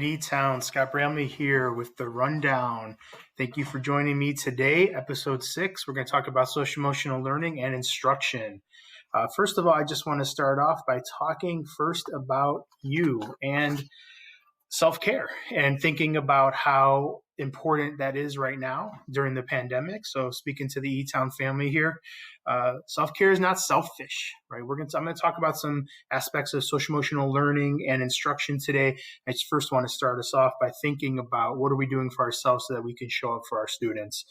right, E-Town, Scott Bramley here with the rundown. Thank you for joining me today, episode 6. We're going to talk about social emotional learning and instruction. First of all, I just want to start off by talking first about you and self-care and thinking about how important that is right now during the pandemic. So speaking to the E-Town family here, self-care is not selfish, right? I'm going to talk about some aspects of social emotional learning and instruction today. I just first want to start us off by thinking about what are we doing for ourselves so that we can show up for our students.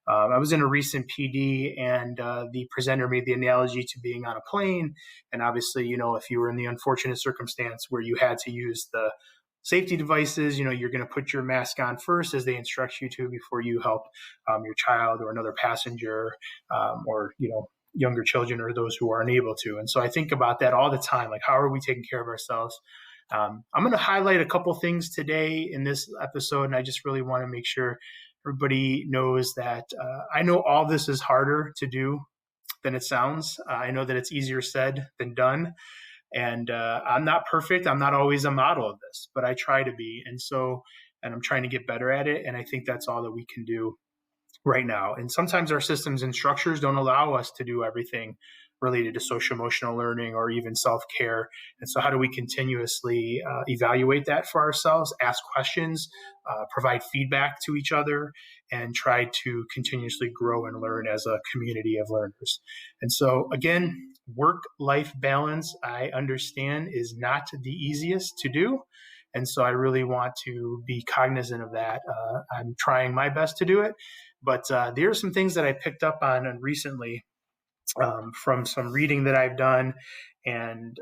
I was in a recent PD and the presenter made the analogy to being on a plane. And obviously, if you were in the unfortunate circumstance where you had to use the safety devices, you're going to put your mask on first as they instruct you to before you help your child or another passenger or younger children or those who are unable to. And so I think about that all the time, like how are we taking care of ourselves? I'm going to highlight a couple things today in this episode, and I just really want to make sure everybody knows that I know all this is harder to do than it sounds. I know that it's easier said than done. And I'm not perfect. I'm not always a model of this, but I try to be. And I'm trying to get better at it. And I think that's all that we can do right now. And sometimes our systems and structures don't allow us to do everything related to social emotional learning or even self-care. And so how do we continuously evaluate that for ourselves, ask questions, provide feedback to each other, and try to continuously grow and learn as a community of learners? And so again, work-life balance, I understand, is not the easiest to do. And so I really want to be cognizant of that. I'm trying my best to do it, but there are some things that I picked up on recently from some reading that I've done and,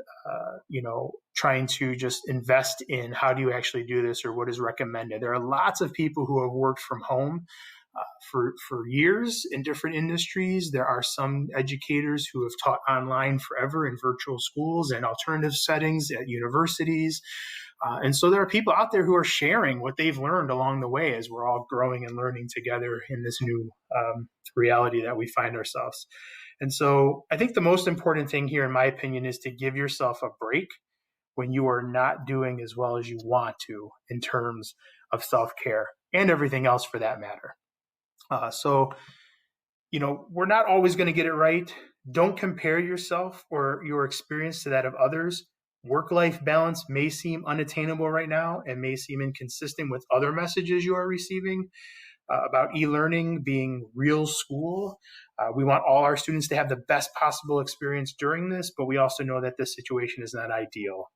trying to just invest in how do you actually do this or what is recommended. There are lots of people who have worked from home for years in different industries. There are some educators who have taught online forever in virtual schools and alternative settings at universities. And so there are people out there who are sharing what they've learned along the way as we're all growing and learning together in this new reality that we find ourselves. And so I think the most important thing here, in my opinion, is to give yourself a break when you are not doing as well as you want to in terms of self-care and everything else for that matter. So we're not always going to get it right. Don't compare yourself or your experience to that of others. Work-life balance may seem unattainable right now and may seem inconsistent with other messages you are receiving about e-learning being real school. We want all our students to have the best possible experience during this, but we also know that this situation is not ideal.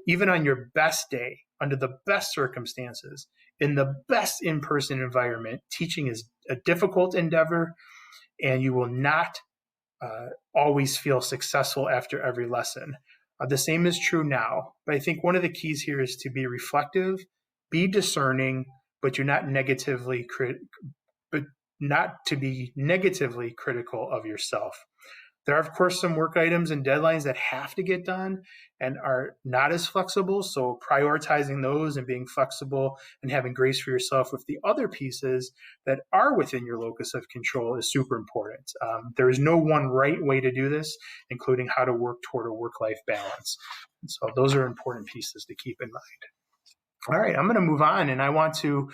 Even on your best day, under the best circumstances, in the best in-person environment, teaching is a difficult endeavor, and you will not always feel successful after every lesson. The same is true now, but I think one of the keys here is to be reflective, be discerning, but you're not not to be negatively critical of yourself. There are, of course, some work items and deadlines that have to get done and are not as flexible. So prioritizing those and being flexible and having grace for yourself with the other pieces that are within your locus of control is super important. There is no one right way to do this, including how to work toward a work-life balance. And so those are important pieces to keep in mind. All right, I'm going to move on, and I want to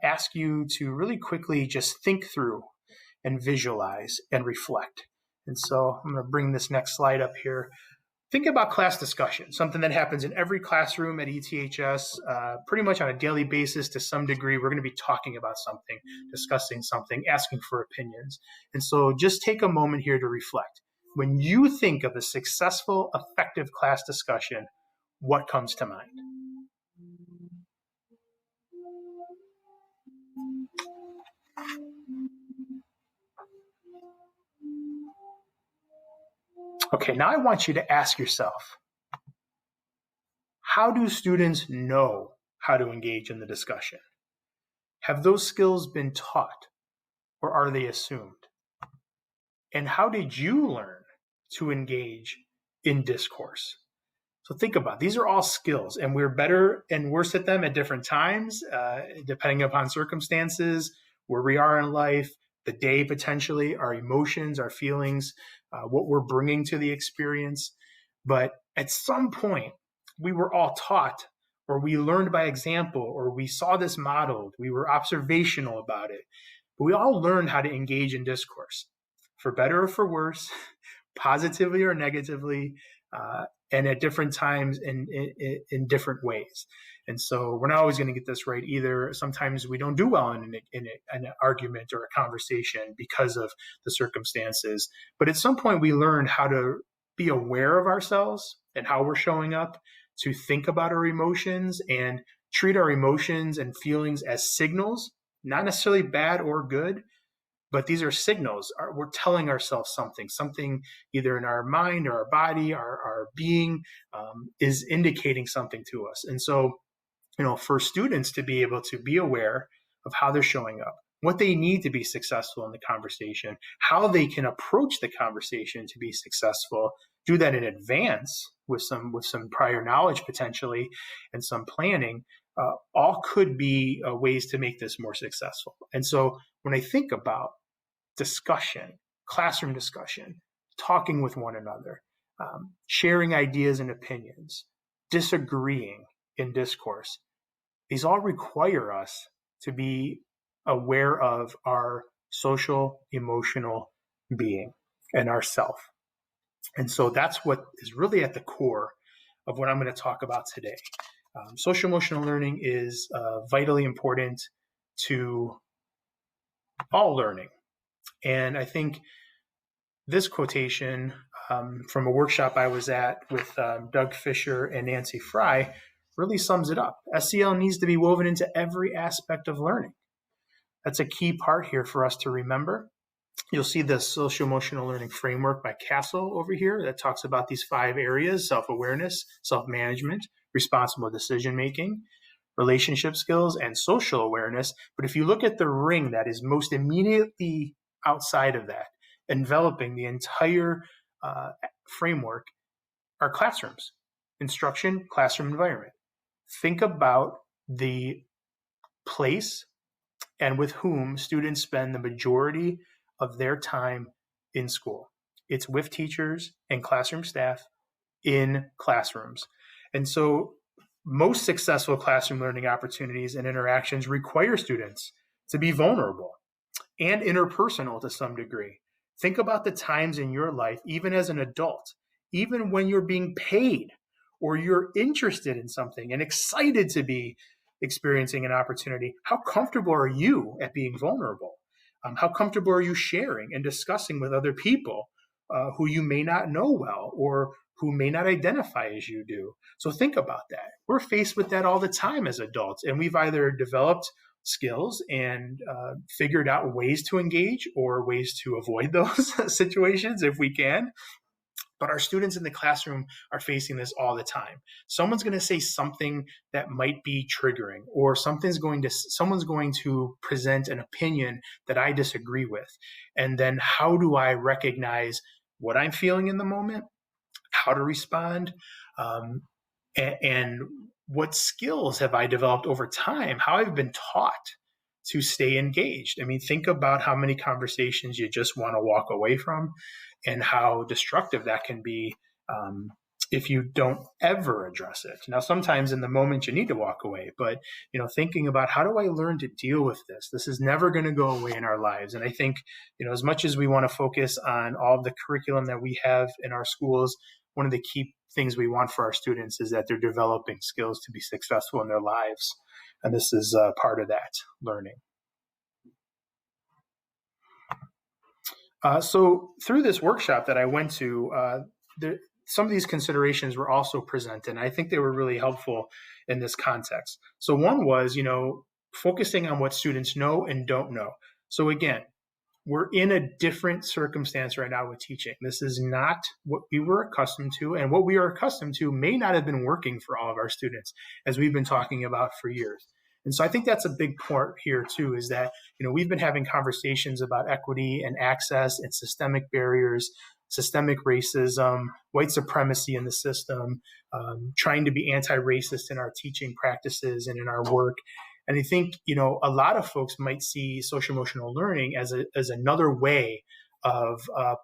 ask you to really quickly just think through and visualize and reflect. And so I'm going to bring this next slide up here. Think about class discussion, something that happens in every classroom at ETHS, pretty much on a daily basis to some degree. We're going to be talking about something, discussing something, asking for opinions. And so just take a moment here to reflect. When you think of a successful, effective class discussion, what comes to mind? Okay, now I want you to ask yourself, how do students know how to engage in the discussion? Have those skills been taught, or are they assumed? And how did you learn to engage in discourse? So think about it. These are all skills, and we're better and worse at them at different times, depending upon circumstances, where we are in life, the day potentially, our emotions, our feelings, what we're bringing to the experience. But at some point, we were all taught or we learned by example, or we saw this modeled, we were observational about it. But we all learned how to engage in discourse, for better or for worse, positively or negatively, and at different times in different ways. And so we're not always going to get this right either. Sometimes we don't do well in an argument or a conversation because of the circumstances. But at some point, we learn how to be aware of ourselves and how we're showing up, to think about our emotions and treat our emotions and feelings as signals, not necessarily bad or good, but these are signals. We're telling ourselves something either in our mind or our body, our being is indicating something to us. And so, for students to be able to be aware of how they're showing up, what they need to be successful in the conversation, how they can approach the conversation to be successful, do that in advance with some prior knowledge potentially and some planning, all could be ways to make this more successful. And so when I think about discussion, classroom discussion, talking with one another, sharing ideas and opinions, disagreeing in discourse, these all require us to be aware of our social, emotional being and our self. And so that's what is really at the core of what I'm going to talk about today. Social emotional learning is vitally important to all learning. And I think this quotation from a workshop I was at with Doug Fisher and Nancy Fry really sums it up. SEL needs to be woven into every aspect of learning. That's a key part here for us to remember. You'll see the social emotional learning framework by Castle over here that talks about these 5 areas: self-awareness, self-management, responsible decision-making, relationship skills, and social awareness. But if you look at the ring that is most immediately outside of that, enveloping the entire framework, are classrooms, instruction, classroom environment. Think about the place and with whom students spend the majority of their time in school. It's with teachers and classroom staff in classrooms. And so most successful classroom learning opportunities and interactions require students to be vulnerable and interpersonal to some degree. Think about the times in your life, even as an adult, even when you're being paid or you're interested in something and excited to be experiencing an opportunity. How comfortable are you at being vulnerable? How comfortable are you sharing and discussing with other people who you may not know well or who may not identify as you do? So think about that. We're faced with that all the time as adults, and we've either developed skills and figured out ways to engage or ways to avoid those situations if we can. But our students in the classroom are facing this all the time. Someone's going to say something that might be triggering, or someone's going to present an opinion that I disagree with. And then how do I recognize what I'm feeling in the moment, how to respond, and what skills have I developed over time, how I've been taught to stay engaged. I mean, think about how many conversations you just want to walk away from and how destructive that can be if you don't ever address it. Now, sometimes in the moment you need to walk away, but thinking about how do I learn to deal with this? This is never going to go away in our lives. And I think, as much as we want to focus on all of the curriculum that we have in our schools, one of the key things we want for our students is that they're developing skills to be successful in their lives. And this is part of that learning. So through this workshop that I went to, some of these considerations were also presented, and I think they were really helpful in this context. So one was, focusing on what students know and don't know. So again, we're in a different circumstance right now with teaching. This is not what we were accustomed to, and what we are accustomed to may not have been working for all of our students, as we've been talking about for years. And so I think that's a big part here too, is that, we've been having conversations about equity and access and systemic barriers, systemic racism, white supremacy in the system, trying to be anti-racist in our teaching practices and in our work. And I think, a lot of folks might see social emotional learning as another way of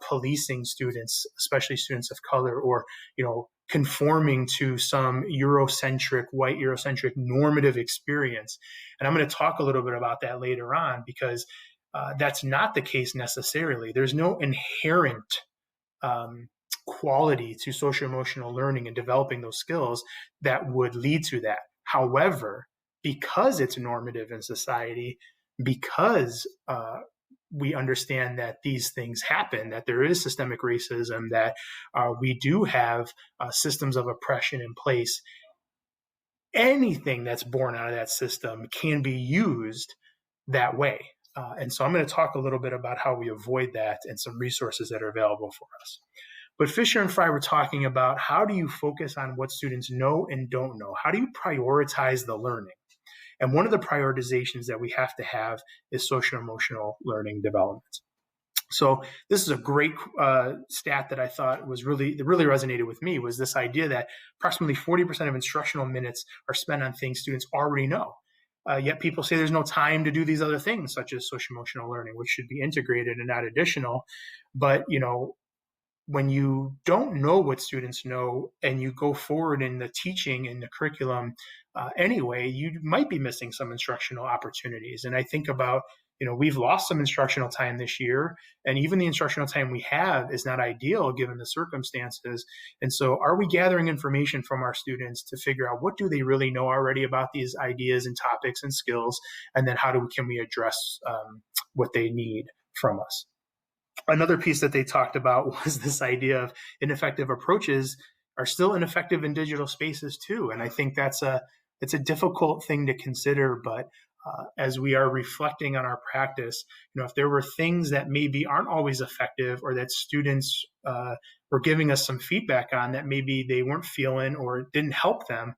policing students, especially students of color, or, conforming to some white Eurocentric normative experience. And I'm going to talk a little bit about that later on, because that's not the case necessarily. There's no inherent quality to social emotional learning and developing those skills that would lead to that. However, because it's normative in society, because we understand that these things happen, that there is systemic racism, that we do have systems of oppression in place, anything that's born out of that system can be used that way. And so I'm going to talk a little bit about how we avoid that and some resources that are available for us. But Fisher and Fry were talking about, how do you focus on what students know and don't know? How do you prioritize the learning? And one of the prioritizations that we have to have is social emotional learning development. So this is a great stat that I thought was really resonated with me, was this idea that approximately 40% of instructional minutes are spent on things students already know. Yet people say there's no time to do these other things, such as social emotional learning, which should be integrated and not additional. But, when you don't know what students know and you go forward in the teaching and the curriculum anyway, you might be missing some instructional opportunities. And I think about, we've lost some instructional time this year, and even the instructional time we have is not ideal given the circumstances. And so are we gathering information from our students to figure out what do they really know already about these ideas and topics and skills? And then can we address what they need from us? Another piece that they talked about was this idea of ineffective approaches are still ineffective in digital spaces too. And I think it's a difficult thing to consider, but as we are reflecting on our practice, if there were things that maybe aren't always effective, or that students were giving us some feedback on that maybe they weren't feeling or didn't help them,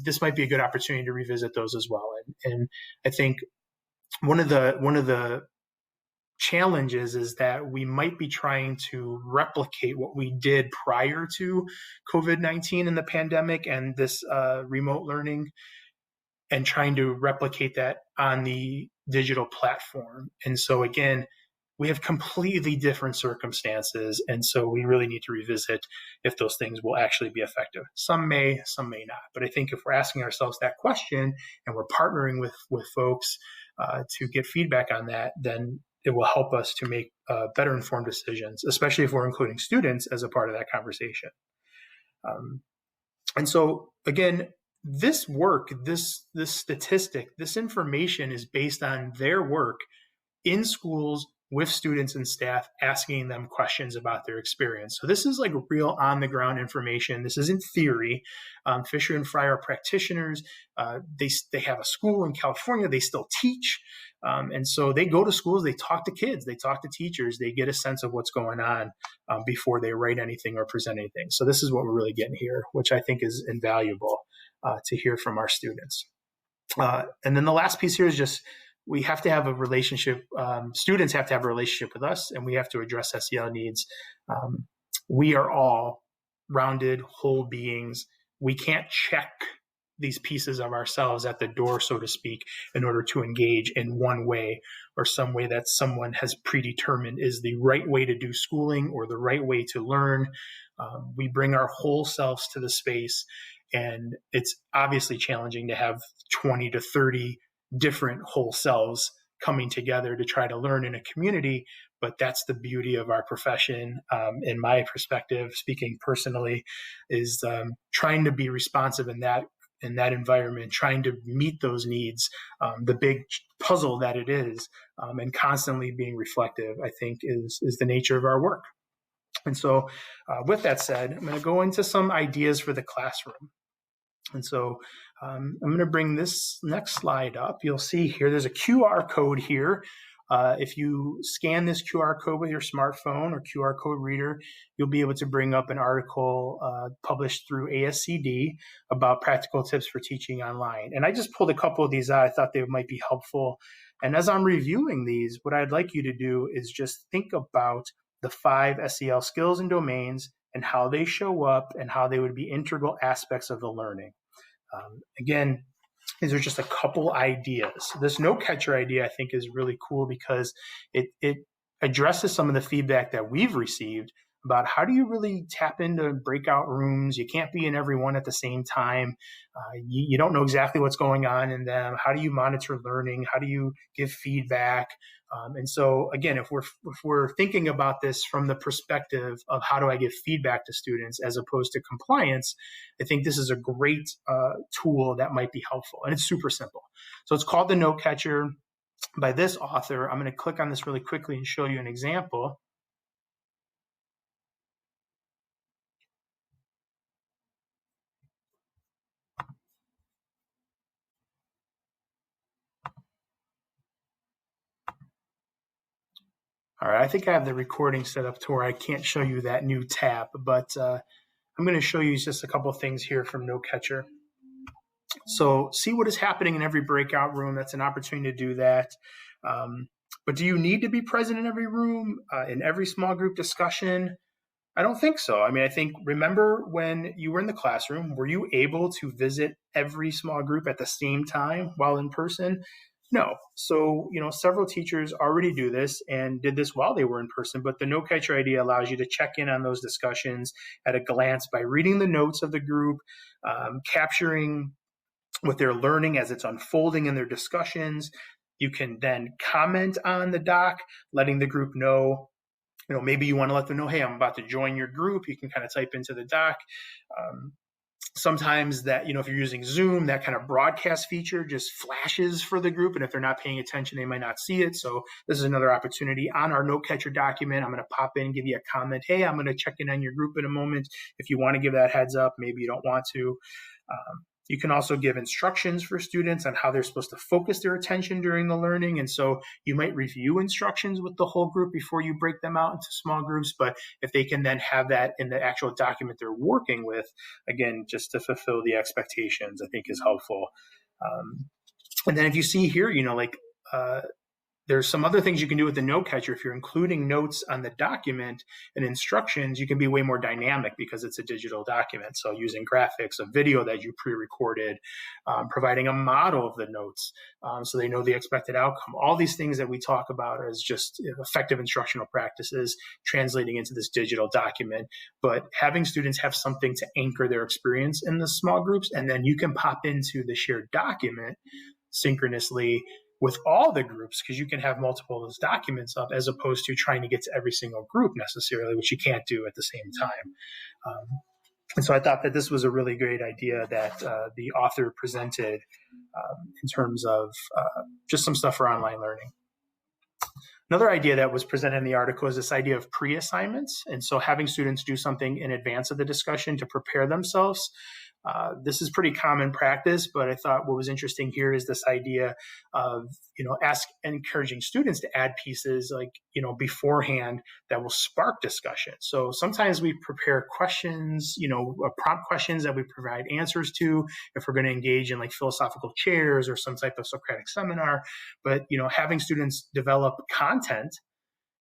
this might be a good opportunity to revisit those as well. And I think one of the challenges is that we might be trying to replicate what we did prior to COVID-19 and the pandemic and this remote learning, and trying to replicate that on the digital platform. And so again, we have completely different circumstances, and so we really need to revisit if those things will actually be effective. Some may not. But I think if we're asking ourselves that question and we're partnering with folks to get feedback on that, then it will help us to make better informed decisions, especially if we're including students as a part of that conversation. And so again, this work, this statistic, this information is based on their work in schools with students and staff, asking them questions about their experience. So this is like real on the ground information. This isn't theory. Fisher and Fry are practitioners. They have a school in California. They still teach. And so they go to schools, they talk to kids, they talk to teachers, they get a sense of what's going on before they write anything or present anything. So this is what we're really getting here, which I think is invaluable to hear from our students. And then the last piece here is just, we have to have a relationship. Students have to have a relationship with us, and we have to address SEL needs. We are all rounded, whole beings. We can't check these pieces of ourselves at the door, so to speak, in order to engage in one way or some way that someone has predetermined is the right way to do schooling or the right way to learn. We bring our whole selves to the space, and it's obviously challenging to have 20 to 30 different whole selves coming together to try to learn in a community. But that's the beauty of our profession, in my perspective, speaking personally, is trying to be responsive in that environment, trying to meet those needs, the big puzzle that it is, and constantly being reflective, I think is the nature of our work. And so with that said, I'm going to go into some ideas for the classroom. And so I'm going to bring this next slide up. You'll see here, there's a QR code here. If you scan this QR code with your smartphone or QR code reader, you'll be able to bring up an article published through ASCD about practical tips for teaching online. And I just pulled a couple of these out. I thought they might be helpful. And as I'm reviewing these, what I'd like you to do is just think about the 5 SEL skills and domains and how they show up and how they would be integral aspects of the learning. Again, these are just a couple ideas. This no catcher idea I think is really cool because it addresses some of the feedback that we've received about how do you really tap into breakout rooms. You can't be in every one at the same time. You don't know exactly what's going on in them. How do you monitor learning? How do you give feedback? And so again, if we're thinking about this from the perspective of how do I give feedback to students as opposed to compliance, I think this is a great tool that might be helpful, and it's super simple. So it's called the Note Catcher by this author. I'm going to click on this really quickly and show you an example. All right, I think I have the recording set up to where I can't show you that new tab, but I'm going to show you just a couple of things here from Note Catcher. So see what is happening in every breakout room. That's an opportunity to do that. But do you need to be present in every room, in every small group discussion? I don't think so. I mean, I think, remember when you were in the classroom, were you able to visit every small group at the same time while in person? No. So, several teachers already do this and did this while they were in person, but the Note Catcher idea allows you to check in on those discussions at a glance by reading the notes of the group, capturing what they're learning as it's unfolding in their discussions. You can then comment on the doc, letting the group know, maybe you want to let them know, hey, I'm about to join your group. You can kind of type into the doc. Sometimes that, if you're using Zoom, that kind of broadcast feature just flashes for the group. And if they're not paying attention, they might not see it. So this is another opportunity on our Note Catcher document. I'm going to pop in, give you a comment. Hey, I'm going to check in on your group in a moment. If you want to give that heads up, maybe you don't want to. You can also give instructions for students on how they're supposed to focus their attention during the learning. And so you might review instructions with the whole group before you break them out into small groups. But if they can then have that in the actual document they're working with, again, just to fulfill the expectations, I think is helpful. And then if you see here, there's some other things you can do with the Note Catcher. If you're including notes on the document and instructions, you can be way more dynamic because it's a digital document. So using graphics, a video that you pre-recorded, providing a model of the notes so they know the expected outcome. All these things that we talk about as just effective instructional practices translating into this digital document, but having students have something to anchor their experience in the small groups, and then you can pop into the shared document synchronously with all the groups, because you can have multiple of those documents up as opposed to trying to get to every single group necessarily, which you can't do at the same time. And so I thought that this was a really great idea that the author presented in terms of just some stuff for online learning. Another idea that was presented in the article is this idea of pre-assignments. And so having students do something in advance of the discussion to prepare themselves. This is pretty common practice, but I thought what was interesting here is this idea of, encouraging students to add pieces beforehand that will spark discussion. So sometimes we prepare questions, prompt questions that we provide answers to if we're going to engage in philosophical chairs or some type of Socratic seminar. But, having students develop content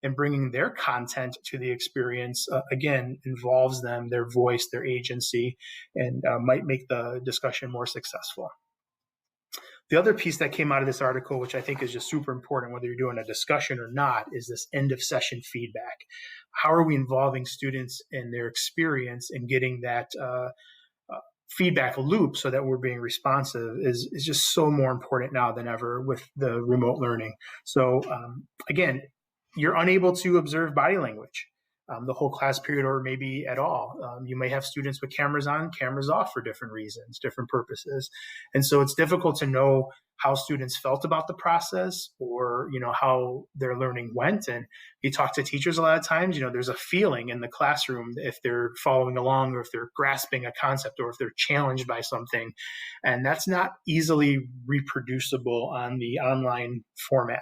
and bringing their content to the experience, again, involves them, their voice, their agency, and might make the discussion more successful. The other piece that came out of this article, which I think is just super important, whether you're doing a discussion or not, is this end of session feedback. How are we involving students in their experience and getting that feedback loop so that we're being responsive is just so more important now than ever with the remote learning. So again, you're unable to observe body language the whole class period or maybe at all. You may have students with cameras on, cameras off for different reasons, different purposes. And so it's difficult to know how students felt about the process or, how their learning went. And you talk to teachers a lot of times, there's a feeling in the classroom if they're following along or if they're grasping a concept or if they're challenged by something. And that's not easily reproducible on the online format.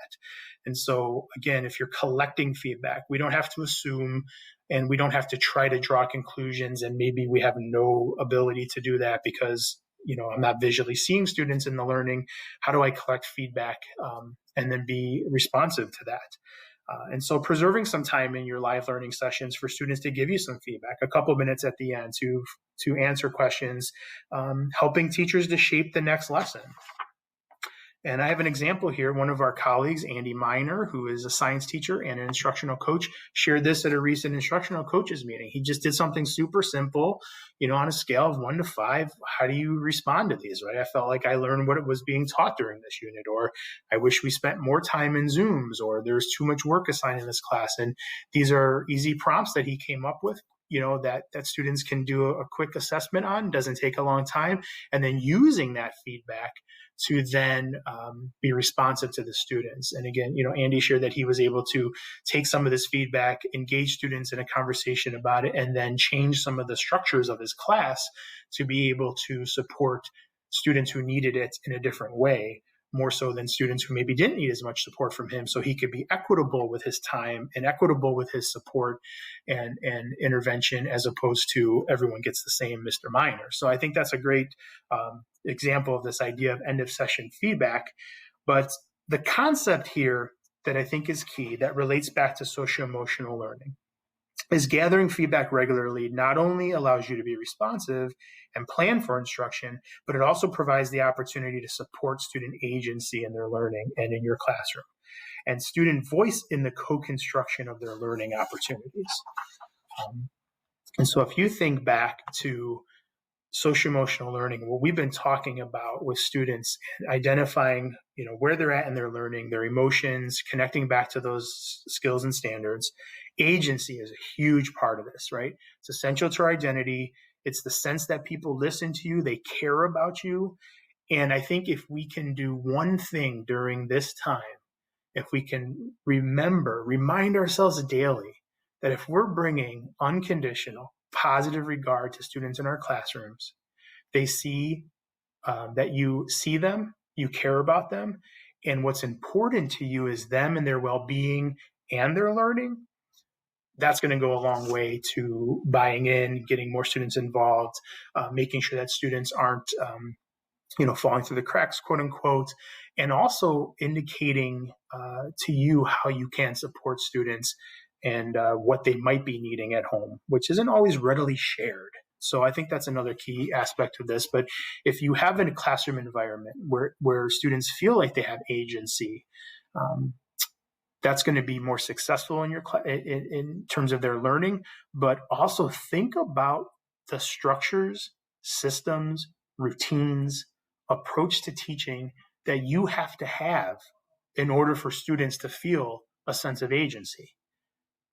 And so, again, if you're collecting feedback, we don't have to assume and we don't have to try to draw conclusions. And maybe we have no ability to do that because, I'm not visually seeing students in the learning. How do I collect feedback and then be responsive to that? And so preserving some time in your live learning sessions for students to give you some feedback, a couple of minutes at the end to answer questions, helping teachers to shape the next lesson. And I have an example here. One of our colleagues, Andy Miner, who is a science teacher and an instructional coach, shared this at a recent instructional coaches meeting. He just did something super simple, on a scale of 1 to 5. How do you respond to these, right? I felt like I learned what it was being taught during this unit, or I wish we spent more time in Zooms, or there's too much work assigned in this class. And these are easy prompts that he came up with, that students can do a quick assessment on, doesn't take a long time, and then using that feedback to then be responsive to the students. And again, Andy shared that he was able to take some of this feedback, engage students in a conversation about it, and then change some of the structures of his class to be able to support students who needed it in a different way, more so than students who maybe didn't need as much support from him. So he could be equitable with his time and equitable with his support and intervention, as opposed to everyone gets the same Mr. Miner. So I think that's a great example of this idea of end of session feedback. But the concept here that I think is key, that relates back to socio-emotional learning, is gathering feedback regularly not only allows you to be responsive and plan for instruction, but it also provides the opportunity to support student agency in their learning and in your classroom, and student voice in the co-construction of their learning opportunities. And so if you think back to socio-emotional learning, what we've been talking about with students, identifying, where they're at in their learning, their emotions, connecting back to those skills and standards. Agency is a huge part of this, right? It's essential to our identity. It's the sense that people listen to you, they care about you. And I think if we can do one thing during this time, if we can remind ourselves daily that if we're bringing unconditional, positive regard to students in our classrooms, they see that you see them, you care about them, and what's important to you is them and their well-being and their learning. That's going to go a long way to buying in, getting more students involved, making sure that students aren't falling through the cracks, quote unquote, and also indicating to you how you can support students and what they might be needing at home, which isn't always readily shared. So I think that's another key aspect of this. But if you have a classroom environment where students feel like they have agency, that's going to be more successful in in terms of their learning. But also think about the structures, systems, routines, approach to teaching that you have to have in order for students to feel a sense of agency.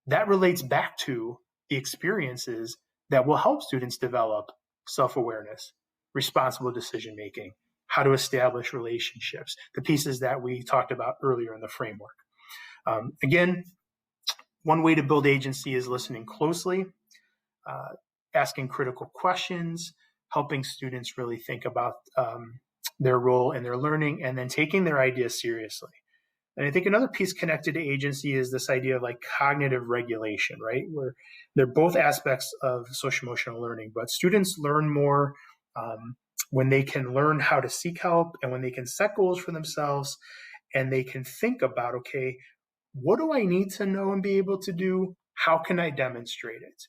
That relates back to the experiences that will help students develop self-awareness, responsible decision-making, how to establish relationships, the pieces that we talked about earlier in the framework. Again, one way to build agency is listening closely, asking critical questions, helping students really think about their role in their learning, and then taking their ideas seriously. And I think another piece connected to agency is this idea of cognitive regulation, right? Where they're both aspects of social-emotional learning, but students learn more when they can learn how to seek help and when they can set goals for themselves and they can think about, okay, what do I need to know and be able to do? How can I demonstrate it?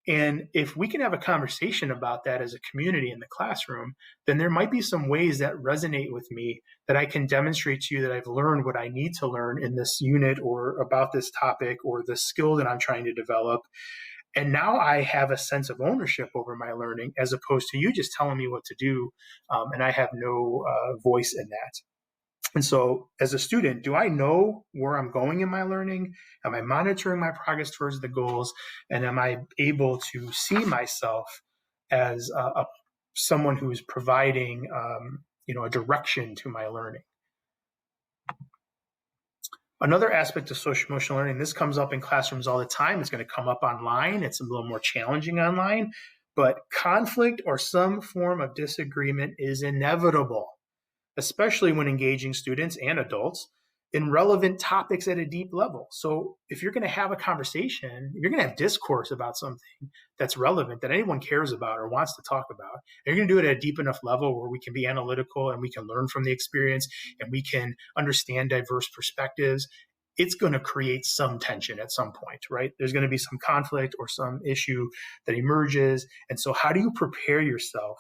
And if we can have a conversation about that as a community in the classroom, then there might be some ways that resonate with me that I can demonstrate to you that I've learned what I need to learn in this unit or about this topic or the skill that I'm trying to develop. And now I have a sense of ownership over my learning as opposed to you just telling me what to do, and I have no voice in that. And so as a student, do I know where I'm going in my learning? Am I monitoring my progress towards the goals? And am I able to see myself as someone who's providing a direction to my learning? Another aspect of social-emotional learning, this comes up in classrooms all the time. It's going to come up online. It's a little more challenging online, but conflict or some form of disagreement is inevitable, especially when engaging students and adults in relevant topics at a deep level. So if you're going to have a conversation, you're going to have discourse about something that's relevant, that anyone cares about or wants to talk about, and you're going to do it at a deep enough level where we can be analytical and we can learn from the experience and we can understand diverse perspectives, it's going to create some tension at some point, right? There's going to be some conflict or some issue that emerges. And so how do you prepare yourself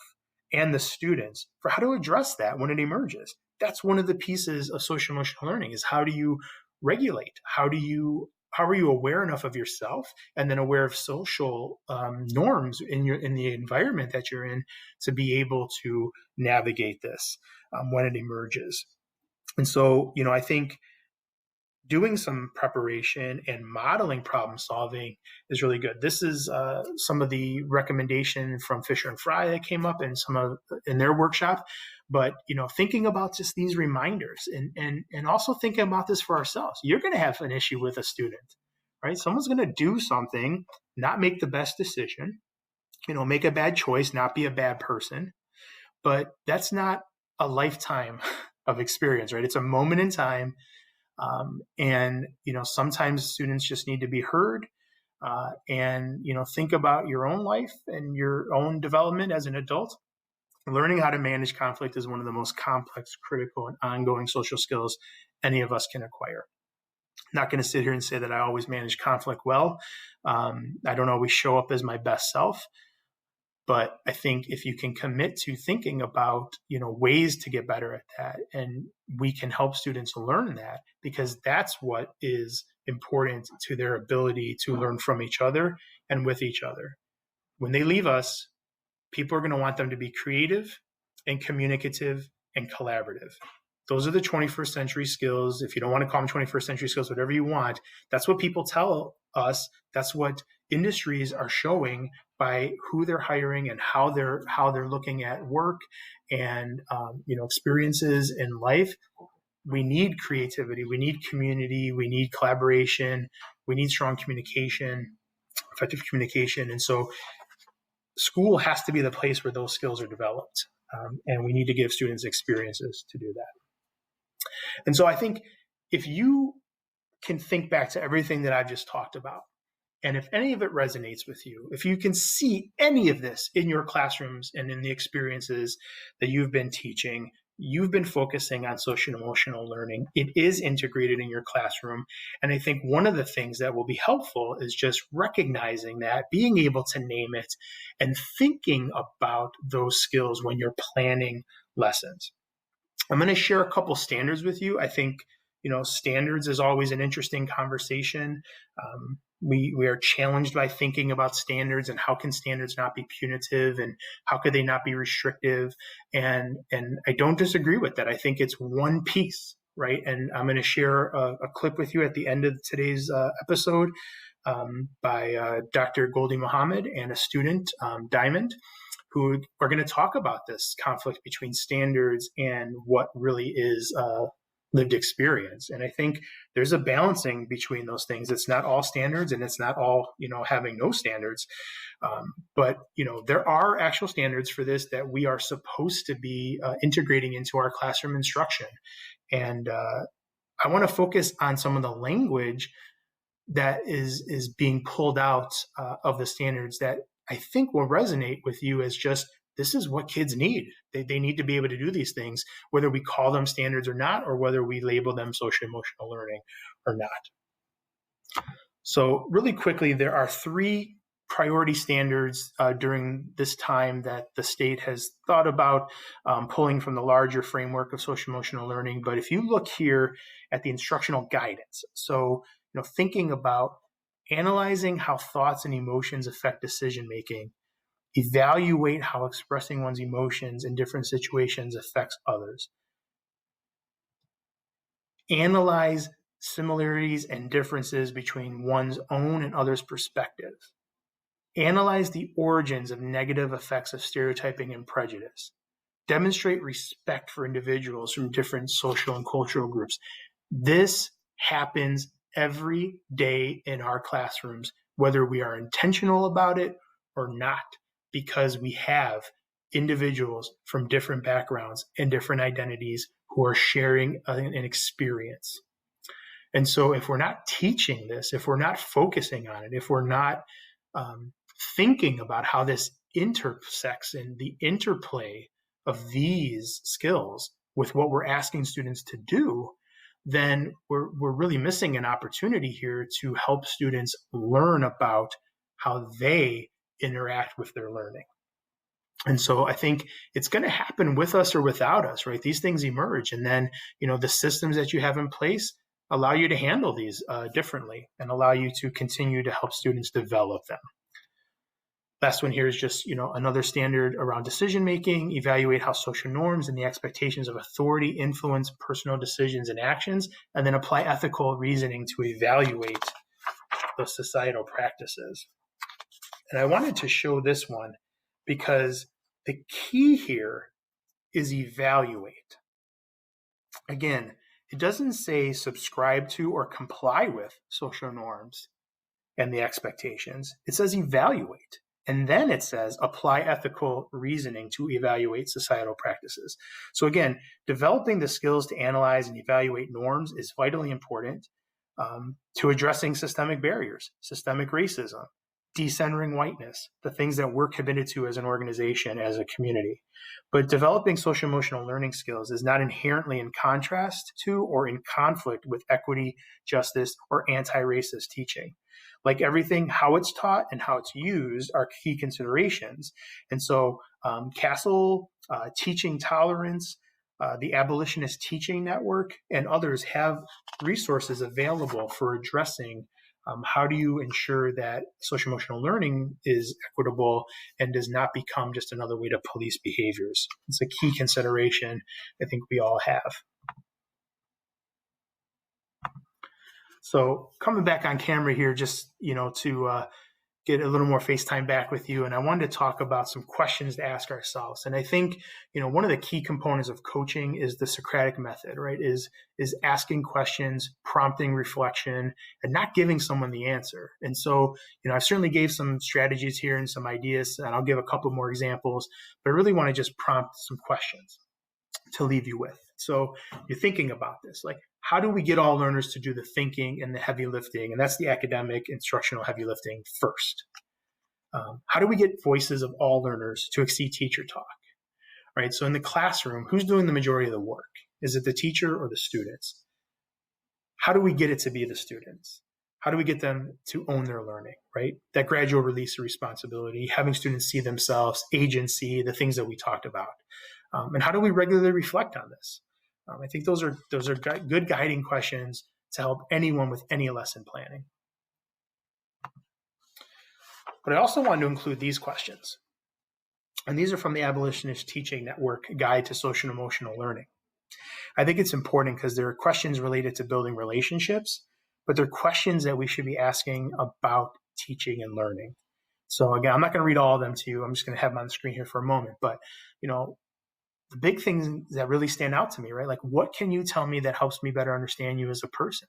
and the students for how to address that when it emerges? that's one of the pieces of social emotional learning is how do you regulate? How are you aware enough of yourself and then aware of social norms in the environment that you're in to be able to navigate this when it emerges? And so, I think doing some preparation and modeling problem solving is really good. This is some of the recommendation from Fisher and Fry that came up in their workshop. But thinking about just these reminders and also thinking about this for ourselves. You're going to have an issue with a student, right? Someone's going to do something, not make the best decision, make a bad choice, not be a bad person. But that's not a lifetime of experience, right? It's a moment in time. And sometimes students just need to be heard and think about your own life and your own development as an adult. Learning how to manage conflict is one of the most complex, critical, and ongoing social skills any of us can acquire. I'm not going to sit here and say that I always manage conflict well. I don't always show up as my best self. But I think if you can commit to thinking about, ways to get better at that, and we can help students learn that, because that's what is important to their ability to learn from each other and with each other. When they leave us, people are going to want them to be creative and communicative and collaborative. Those are the 21st century skills. If you don't want to call them 21st century skills, whatever you want, that's what people tell us. That's what industries are showing by who they're hiring and how they're looking at work and experiences in life. We need creativity. We need community. We need collaboration. We need strong communication, effective communication. And so school has to be the place where those skills are developed. And we need to give students experiences to do that. And so I think if you can think back to everything that I've just talked about, and if any of it resonates with you, if you can see any of this in your classrooms and in the experiences that you've been teaching, you've been focusing on social and emotional learning. It is integrated in your classroom. And I think one of the things that will be helpful is just recognizing that, being able to name it, and thinking about those skills when you're planning lessons. I'm going to share a couple standards with you. I think, standards is always an interesting conversation. We are challenged by thinking about standards and how can standards not be punitive and how could they not be restrictive? And I don't disagree with that. I think it's one piece, right? And I'm going to share a clip with you at the end of today's episode by Dr. Goldie Muhammad and a student, Diamond, who are going to talk about this conflict between standards and what really is lived experience. And I think there's a balancing between those things. It's not all standards and it's not all, having no standards. But there are actual standards for this that we are supposed to be integrating into our classroom instruction. And I want to focus on some of the language that is being pulled out of the standards that I think will resonate with you as just, this is what kids need. They need to be able to do these things, whether we call them standards or not, or whether we label them social emotional learning or not. So really quickly, there are 3 priority standards during this time that the state has thought about pulling from the larger framework of social emotional learning. But if you look here at the instructional guidance, so thinking about analyzing how thoughts and emotions affect decision making, evaluate how expressing one's emotions in different situations affects others, analyze similarities and differences between one's own and others' perspectives, analyze the origins of negative effects of stereotyping and prejudice, demonstrate respect for individuals from different social and cultural groups. This happens every day in our classrooms, whether we are intentional about it or not, because we have individuals from different backgrounds and different identities who are sharing an experience. And so if we're not teaching this, if we're not focusing on it, if we're not thinking about how this intersects and the interplay of these skills with what we're asking students to do, then we're really missing an opportunity here to help students learn about how they interact with their learning. And so I think it's going to happen with us or without us, right? These things emerge. And then, the systems that you have in place allow you to handle these differently and allow you to continue to help students develop them. Last one here is just, another standard around decision making, evaluate how social norms and the expectations of authority influence personal decisions and actions, and then apply ethical reasoning to evaluate those societal practices. And I wanted to show this one because the key here is evaluate. Again, it doesn't say subscribe to or comply with social norms and the expectations. It says evaluate. And then it says apply ethical reasoning to evaluate societal practices. So again, developing the skills to analyze and evaluate norms is vitally important to addressing systemic barriers, systemic racism, decentering whiteness, the things that we're committed to as an organization, as a community. But developing social emotional learning skills is not inherently in contrast to or in conflict with equity, justice, or anti-racist teaching. Like everything, how it's taught and how it's used are key considerations. And so Castle, Teaching Tolerance, the Abolitionist Teaching Network, and others have resources available for addressing how do you ensure that social emotional learning is equitable and does not become just another way to police behaviors. It's a key consideration I think we all have. So coming back on camera here, just, to get a little more FaceTime back with you. And I wanted to talk about some questions to ask ourselves. And I think, one of the key components of coaching is the Socratic method, right? Is asking questions, prompting reflection, and not giving someone the answer. And so, I certainly gave some strategies here and some ideas, and I'll give a couple more examples, but I really want to just prompt some questions to leave you with. So you're thinking about this, like, how do we get all learners to do the thinking and the heavy lifting? And that's the academic instructional heavy lifting first. How do we get voices of all learners to exceed teacher talk? Right. So in the classroom, who's doing the majority of the work? Is it the teacher or the students? How do we get it to be the students? How do we get them to own their learning, right? That gradual release of responsibility, having students see themselves, agency, the things that we talked about. And how do we regularly reflect on this? I think those are good guiding questions to help anyone with any lesson planning. But I also want to include these questions. And these are from the Abolitionist Teaching Network Guide to Social and Emotional Learning. I think it's important because there are questions related to building relationships, but they're questions that we should be asking about teaching and learning. So again, I'm not going to read all of them to you. I'm just going to have them on the screen here for a moment. But, the big things that really stand out to me, right? Like, what can you tell me that helps me better understand you as a person?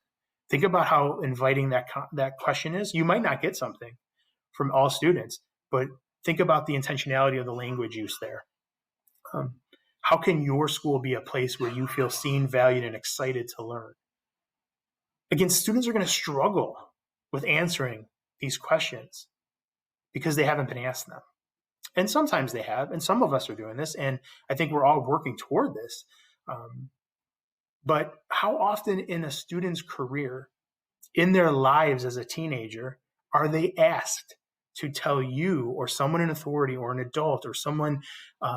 Think about how inviting that question is. You might not get something from all students, but think about the intentionality of the language use there. How can your school be a place where you feel seen, valued, and excited to learn? Again, students are going to struggle with answering these questions because they haven't been asked them. And sometimes they have, and some of us are doing this, and I think we're all working toward this. But how often in a student's career, in their lives as a teenager, are they asked to tell you or someone in authority or an adult or someone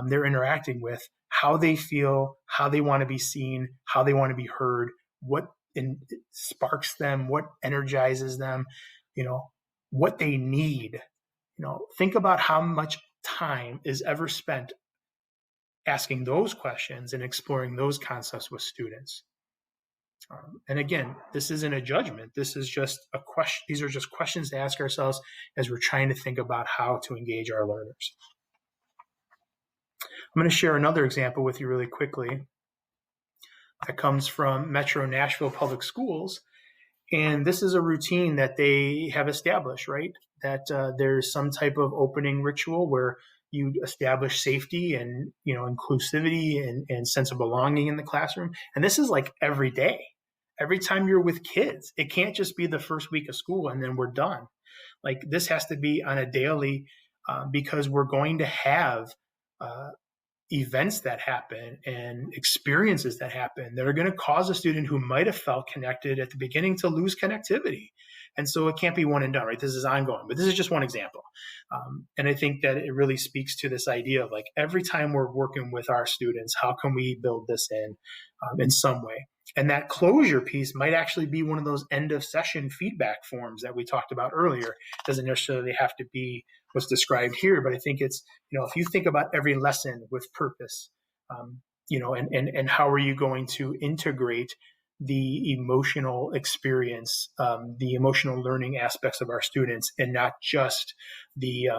they're interacting with how they feel, how they want to be seen, how they want to be heard, what sparks them, what energizes them, what they need? Think about how much time is ever spent asking those questions and exploring those concepts with students. And again, this isn't a judgment. This is just a question. These are just questions to ask ourselves as we're trying to think about how to engage our learners. I'm going to share another example with you really quickly that comes from Metro Nashville Public Schools. And this is a routine that they have established, right? That there's some type of opening ritual where you establish safety and, inclusivity and sense of belonging in the classroom. And this is like every day, every time you're with kids. It can't just be the first week of school and then we're done. Like, this has to be on a daily because we're going to have events that happen and experiences that happen that are going to cause a student who might have felt connected at the beginning to lose connectivity. And so it can't be one and done, right? This is ongoing, but this is just one example. And I think that it really speaks to this idea of like every time we're working with our students, how can we build this in some way? And that closure piece might actually be one of those end of session feedback forms that we talked about earlier. It doesn't necessarily have to be what's described here, but I think it's, if you think about every lesson with purpose, and how are you going to integrate the emotional experience, the emotional learning aspects of our students, and not just the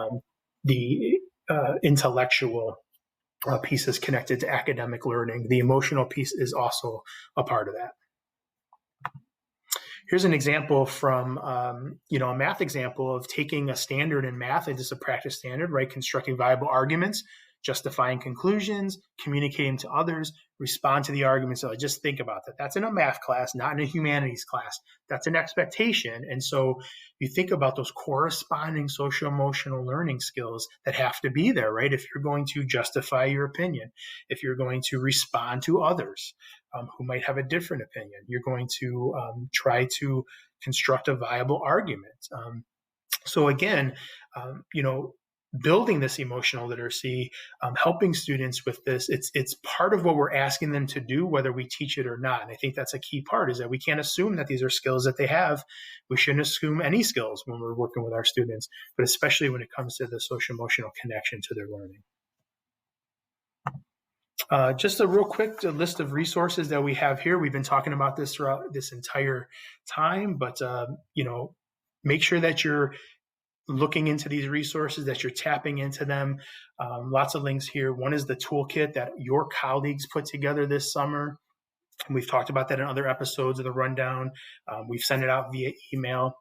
intellectual pieces connected to academic learning. The emotional piece is also a part of that. Here's an example from, a math example of taking a standard in math, and just a practice standard, right? Constructing viable arguments, justifying conclusions, communicating to others, respond to the arguments. So just think about that. That's in a math class, not in a humanities class. That's an expectation. And so you think about those corresponding social emotional learning skills that have to be there, right? If you're going to justify your opinion, if you're going to respond to others who might have a different opinion, you're going to try to construct a viable argument. So again, building this emotional literacy, helping students with this, it's part of what we're asking them to do, whether we teach it or not. And I think that's a key part, is that we can't assume that these are skills that they have. We shouldn't assume any skills when we're working with our students, but especially when it comes to the social emotional connection to their learning. Just a real quick list of resources that we have here. We've been talking about this throughout this entire time, but make sure that you're looking into these resources, that you're tapping into them. Lots of links here. One is the toolkit that your colleagues put together this summer. We've talked about that in other episodes of the rundown. We've sent it out via email.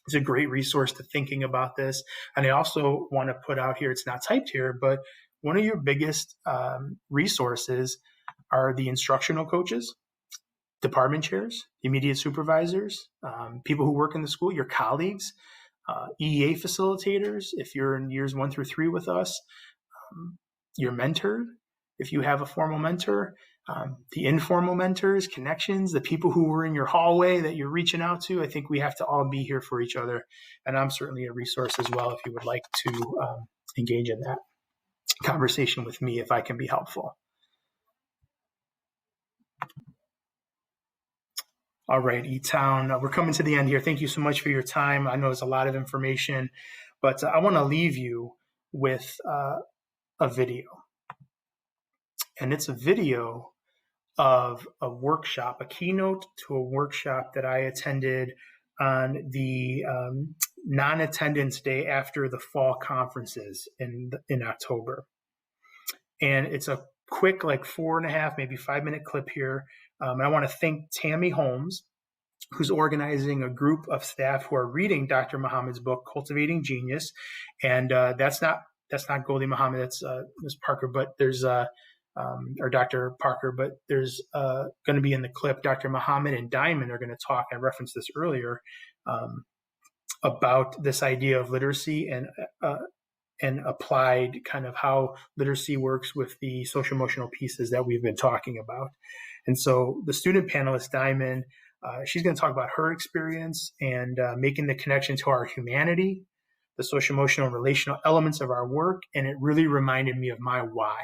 It's a great resource to thinking about this. And I also want to put out here, it's not typed here, but one of your biggest resources are the instructional coaches, department chairs, immediate supervisors, people who work in the school, your colleagues, EEA facilitators, if you're in years 1 through 3 with us, your mentor, if you have a formal mentor, the informal mentors, connections, the people who were in your hallway that you're reaching out to. I think we have to all be here for each other. And I'm certainly a resource as well if you would like to engage in that conversation with me, if I can be helpful. All right, E-Town, we're coming to the end here. Thank you so much for your time. I know it's a lot of information, but I want to leave you with a video. And it's a video of a workshop, a keynote to a workshop that I attended on the non-attendance day after the fall conferences in October. And it's a quick, like 4.5, maybe 5-minute clip here. And I want to thank Tammy Holmes, who's organizing a group of staff who are reading Dr. Muhammad's book, Cultivating Genius. And that's not Goldie Muhammad, that's Ms. Parker, but there's or Dr. Parker, but there's going to be in the clip, Dr. Muhammad and Diamond are going to talk, I referenced this earlier, about this idea of literacy and applied kind of how literacy works with the social emotional pieces that we've been talking about. And so the student panelist, Diamond, she's going to talk about her experience and making the connection to our humanity, the social emotional and relational elements of our work. And it really reminded me of my why.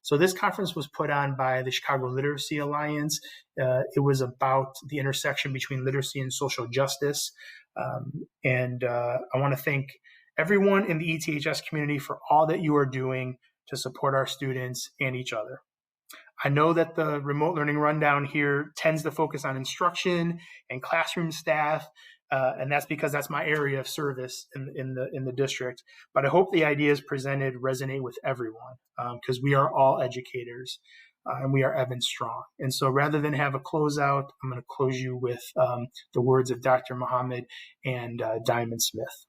So this conference was put on by the Chicago Literacy Alliance. It was about the intersection between literacy and social justice. And I want to thank everyone in the ETHS community for all that you are doing to support our students and each other. I know that the remote learning rundown here tends to focus on instruction and classroom staff, and that's because that's my area of service in the district. But I hope the ideas presented resonate with everyone, because we are all educators and we are Evan Strong. And so rather than have a closeout, I'm going to close you with the words of Dr. Muhammad and Diamond Smith.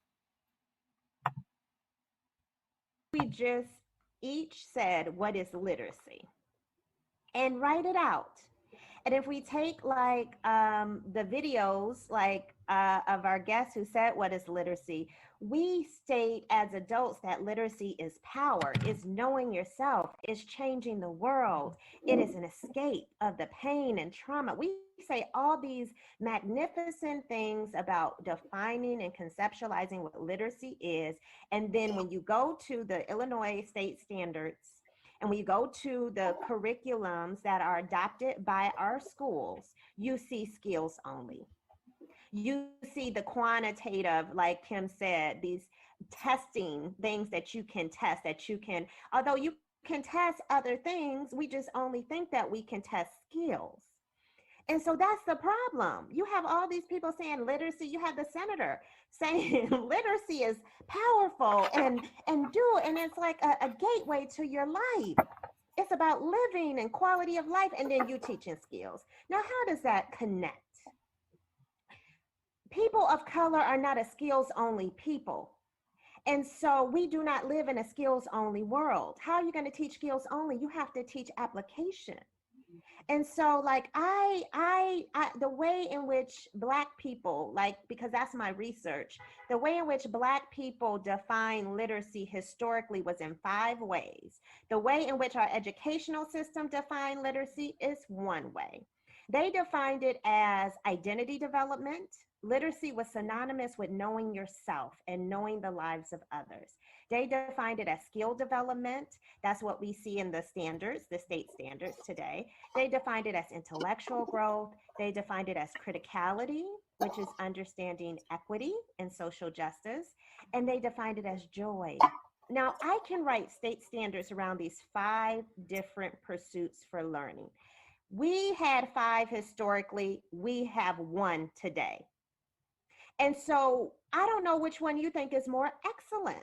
We just each said, what is literacy? And write it out. And if we take like the videos like of our guests who said what is literacy, we state as adults that literacy is power, is knowing yourself, is changing the world. It is an escape of the pain and trauma. We say all these magnificent things about defining and conceptualizing what literacy is. And then when you go to the Illinois state standards, and when you go to the curriculums that are adopted by our schools, you see skills only. You see the quantitative, like Kim said, these testing things that you can test, that you can, although you can test other things, we just only think that we can test skills. And so that's the problem. You have all these people saying literacy. You have the senator saying literacy is powerful and do, and it's like a gateway to your life. It's about living and quality of life, and then you teaching skills. Now, how does that connect? People of color are not a skills only people. And so we do not live in a skills only world. How are you going to teach skills only? You have to teach application. And so like the way in which Black people, like, because that's my research, the way in which Black people define literacy historically was in 5 ways. The way in which our educational system defined literacy is one way. They defined it as identity development. Literacy was synonymous with knowing yourself and knowing the lives of others. They defined it as skill development. That's what we see in the standards, the state standards today. They defined it as intellectual growth. They defined it as criticality, which is understanding equity and social justice. And they defined it as joy. Now, I can write state standards around these 5 different pursuits for learning. We had 5 historically, we have 1 today. And so I don't know which one you think is more excellent.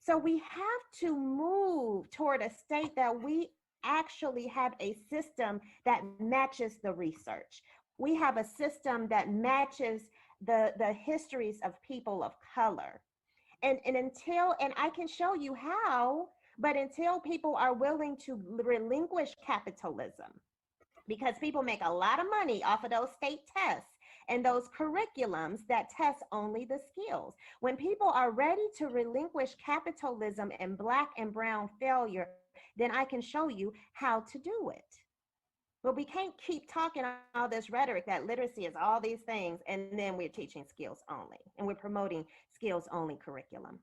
So we have to move toward a state that we actually have a system that matches the research. We have a system that matches the histories of people of color. And until, and I can show you how, but until people are willing to relinquish capitalism, because people make a lot of money off of those state tests and those curriculums that test only the skills. When people are ready to relinquish capitalism and Black and brown failure, then I can show you how to do it. But we can't keep talking all this rhetoric that literacy is all these things, and then we're teaching skills only, and we're promoting skills only curriculum.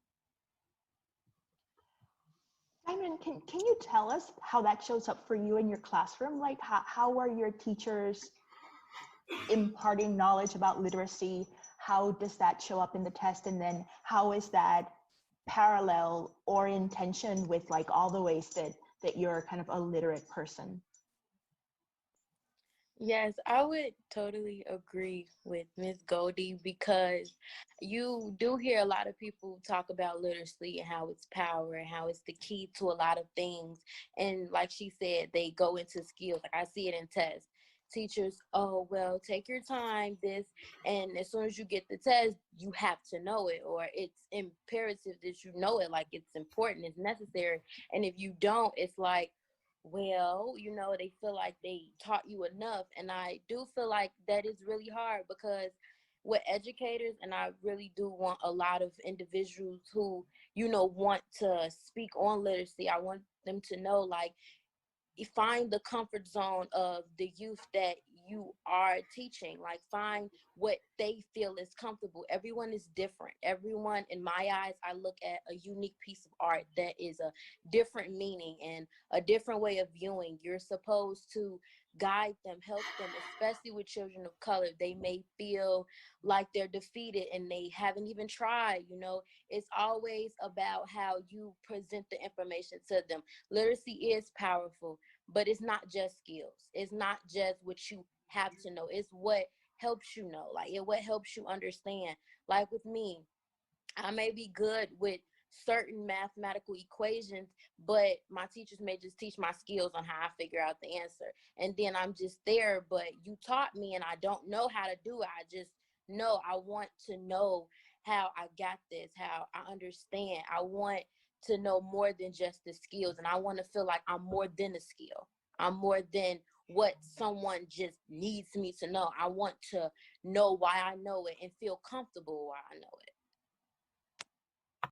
Simon, can you tell us how that shows up for you in your classroom? Like how are your teachers imparting knowledge about literacy? How does that show up in the test? And then how is that parallel or in tension with like all the ways that you're kind of a literate person? Yes, I would totally agree with Miss Goldie, because you do hear a lot of people talk about literacy and how it's power and how it's the key to a lot of things. And like she said, they go into skills. Like I see it in tests. Teachers, oh, well, take your time, this, and as soon as you get the test, you have to know it, or it's imperative that you know it, like it's important, it's necessary. And if you don't, it's like, well, they feel like they taught you enough. And I do feel like that is really hard, because with educators, and I really do want a lot of individuals who, want to speak on literacy. I want them to know, like, you find the comfort zone of the youth that you are teaching. Like, find what they feel is comfortable. Everyone is different. Everyone, in my eyes, I look at a unique piece of art that is a different meaning and a different way of viewing. You're supposed to guide them, help them, especially with children of color. They may feel like they're defeated and they haven't even tried. It's always about how you present the information to them. Literacy is powerful, but it's not just skills. It's not just what you have to know. It's what helps you know, like what helps you understand. Like with me, I may be good with certain mathematical equations, but my teachers may just teach my skills on how I figure out the answer. And then I'm just there, but you taught me and I don't know how to do it. I just know I want to know how I got this, how I understand. I want to know more than just the skills, and I want to feel like I'm more than a skill. I'm more than what someone just needs me to know. I want to know why I know it and feel comfortable while I know it.